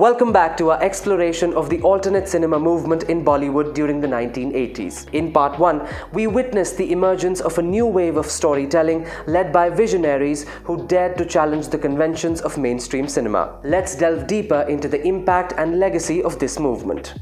Welcome back to our exploration of the alternate cinema movement in Bollywood during the 1980s. In part 1, we witnessed the emergence of a new wave of storytelling led by visionaries who dared to challenge the conventions of mainstream cinema. Let's delve deeper into the impact and legacy of this movement.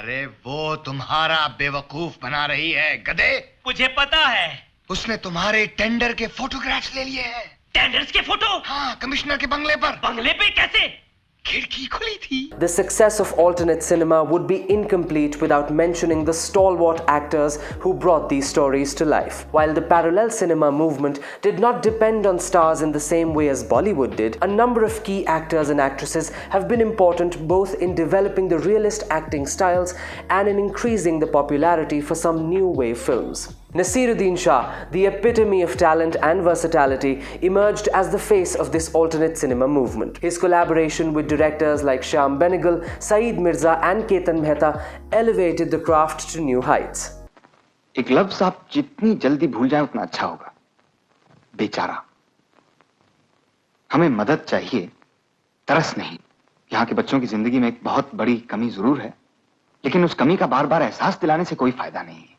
अरे वो तुम्हारा बेवकूफ बना रही है गधे। मुझे पता है। उसने तुम्हारे टेंडर के फोटोग्राफ्स ले लिए हैं। टेंडर्स के फोटो? हाँ, कमिश्नर के बंगले पर। बंगले पे कैसे? खिड़की खुली थी। The success of alternate cinema would be incomplete without mentioning the stalwart actors who brought these stories to life. While the parallel cinema movement did not depend on stars in the same way as Bollywood did, a number of key actors and actresses have been important both in developing the realist acting styles and in increasing the popularity for some new wave films. Naseeruddin Shah, the epitome of talent and versatility, emerged as the face of this alternate cinema movement. His collaboration with directors like Shyam Benegal, Saeed Mirza and Ketan Mehta elevated the craft to new heights. एक लफ्ज आप जितनी जल्दी भूल जाएं उतना अच्छा होगा। बेचारा। हमें मदद चाहिए, तरस नहीं। यहाँ के बच्चों की जिंदगी में एक बहुत बड़ी कमी जरूर है, लेकिन उस कमी का बार-बार एहसास दिलाने से कोई फायदा नहीं है।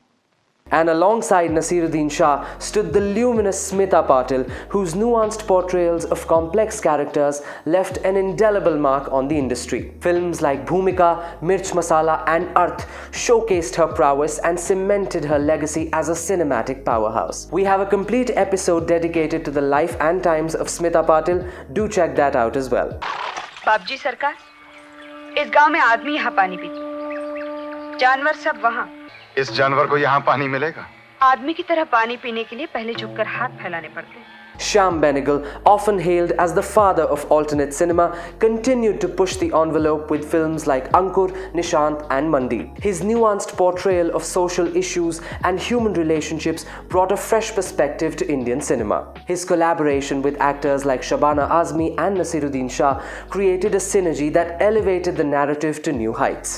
And alongside Naseeruddin Shah stood the luminous Smita Patil, whose nuanced portrayals of complex characters left an indelible mark on the industry. Films like Bhumika, Mirch Masala and Arth showcased her prowess and cemented her legacy as a cinematic powerhouse. We have a complete episode dedicated to the life and times of Smita Patil. Do check that out as well. बाबजी सरकार, इस गांव में आदमी यहाँ पानी पीते, जानवर सब वहाँ। इस जानवर को यहाँ पानी मिलेगा? आदमी की तरह पानी पीने के लिए पहले झुककर हाथ फैलाने पड़ते हैं। Shyam Benegal, often hailed as the father of alternate cinema, continued to push the envelope with films like Ankur, Nishant and Mandi. His nuanced portrayal of social issues and human relationships brought a fresh perspective to Indian cinema. His collaboration with actors like Shabana Azmi and Naseeruddin Shah created a synergy that elevated the narrative to new heights.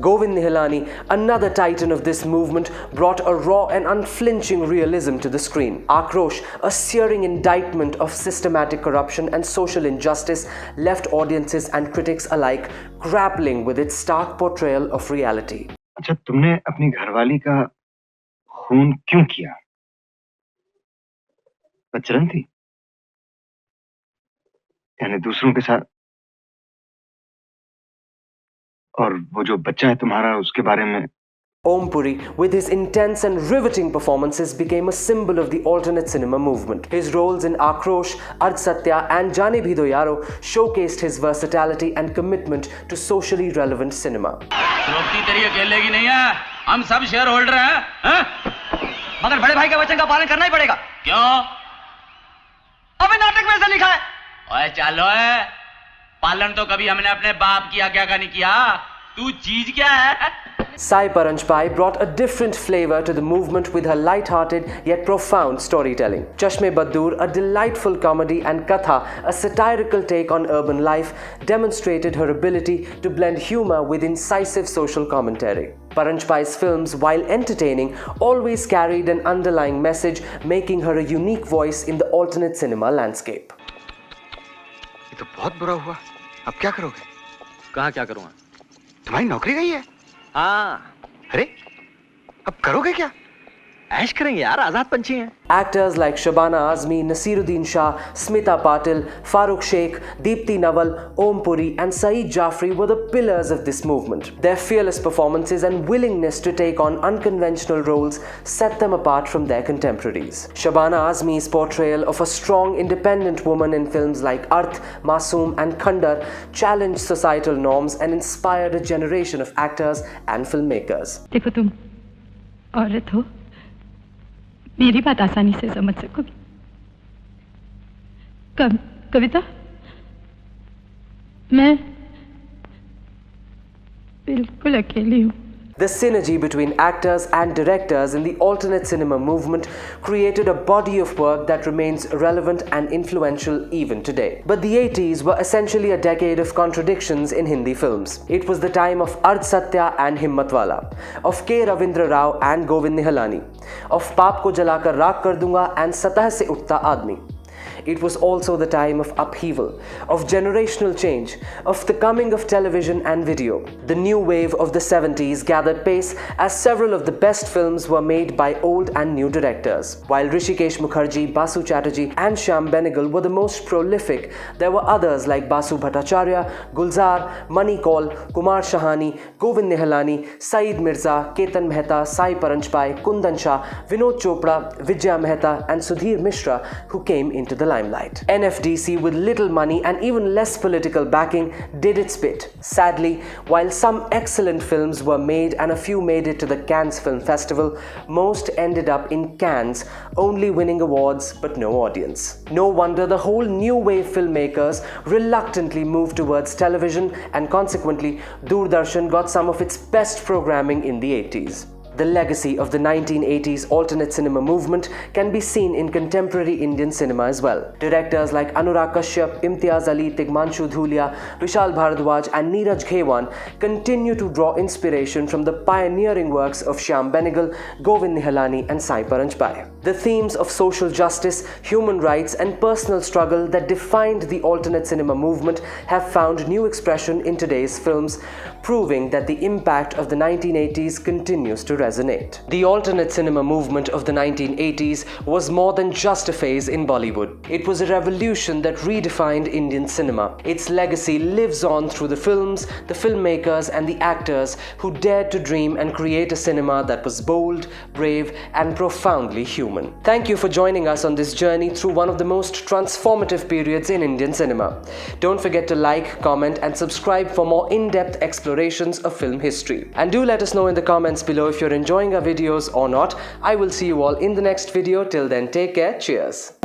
Govind Nihalani, another titan of this movement, brought a raw and unflinching realism to the screen. Akrosh, a searing indictment of systematic corruption and social injustice, left audiences and critics alike grappling with its stark portrayal of reality. अच्छा, तुमने अपनी घरवाली का खून क्यों किया? बचरन थी? यानी दूसरों के साथ? और वो जो बच्चा है तुम्हारा, उसके बारे में? Om Puri, with his intense and riveting performances, became a symbol of the alternate cinema movement. His roles in Akrosh, Ardh Satya and Jaane Bhi Do Yaro showcased his versatility and commitment to socially relevant cinema. Draupadi तेरी अकेले की नहीं है, हम सब share holder हैं, मगर बड़े भाई के वचन का पालन करना ही पड़ेगा। क्यों? अबे नाटक में ऐसा लिखा है। ओए चलो है, पालन तो कभी हमने अपने बाप की आज्ञा का नहीं किया। तू चीज क्या है? Sai Paranjpai brought a different flavor to the movement with her light-hearted yet profound storytelling. Chashme Baddoor, a delightful comedy, and Katha, a satirical take on urban life, demonstrated her ability to blend humor with incisive social commentary. Paranjpai's films, while entertaining, always carried an underlying message, making her a unique voice in the alternate cinema landscape. ये तो बहुत बुरा हुआ। अब क्या करोगे? कहाँ क्या करूँगा? तुम्हारी नौकरी गई है? हाँ। अरे, अब करोगे क्या? ऐश करेंगे यार, आजाद पंछी हैं। Actors like Shabana Azmi, Naseeruddin Shah, Smita Patil, Farooq Sheikh, Deepti Nawal, Om Puri and Saeed Jaffrey were the pillars of this movement. Their fearless performances and willingness to take on unconventional roles set them apart from their contemporaries. Shabana Azmi's portrayal of a strong, independent woman in films like Arth, Masoom and Khandar challenged societal norms and inspired a generation of actors and filmmakers. देखो तुम औरत हो, मेरी बात आसानी से समझ सकोगी। कविता, मैं बिल्कुल अकेली हूँ। The synergy between actors and directors in the alternate cinema movement created a body of work that remains relevant and influential even today. But the 80s were essentially a decade of contradictions in Hindi films. It was the time of Ardh Satya and Himmatwala, of K. Ravindra Rao and Govind Nihalani, of Paap Ko Jalakar Raak Kar Dunga and Satah Se Uthta Aadmi. It was also the time of upheaval, of generational change, of the coming of television and video. The new wave of the 70s gathered pace as several of the best films were made by old and new directors. While Hrishikesh Mukherjee, Basu Chatterjee and Shyam Benegal were the most prolific, there were others like Basu Bhattacharya, Gulzar, Mani Kaul, Kumar Shahani, Govind Nihalani, Saeed Mirza, Ketan Mehta, Sai Paranjpai, Kundan Shah, Vinod Chopra, Vijaya Mehta and Sudhir Mishra, who came into the limelight. NFDC, with little money and even less political backing, did its bit. Sadly, while some excellent films were made and a few made it to the Cannes Film Festival, most ended up in Cannes, only winning awards but no audience. No wonder the whole new wave filmmakers reluctantly moved towards television, and consequently, Doordarshan got some of its best programming in the 80s. The legacy of the 1980s alternate cinema movement can be seen in contemporary Indian cinema as well. Directors like Anurag Kashyap, Imtiaz Ali, Tigmanshu Dhulia, Vishal Bharadwaj and Neeraj Ghewan continue to draw inspiration from the pioneering works of Shyam Benegal, Govind Nihalani and Sai Paranjpai. The themes of social justice, human rights and personal struggle that defined the alternate cinema movement have found new expression in today's films, proving that the impact of the 1980s continues to resonate. The alternate cinema movement of the 1980s was more than just a phase in Bollywood. It was a revolution that redefined Indian cinema. Its legacy lives on through the films, the filmmakers and the actors who dared to dream and create a cinema that was bold, brave and profoundly human. Thank you for joining us on this journey through one of the most transformative periods in Indian cinema. Don't forget to like, comment and subscribe for more in-depth explorations of film history. And do let us know in the comments below if you're enjoying our videos or not. I will see you all in the next video. Till then, take care. Cheers.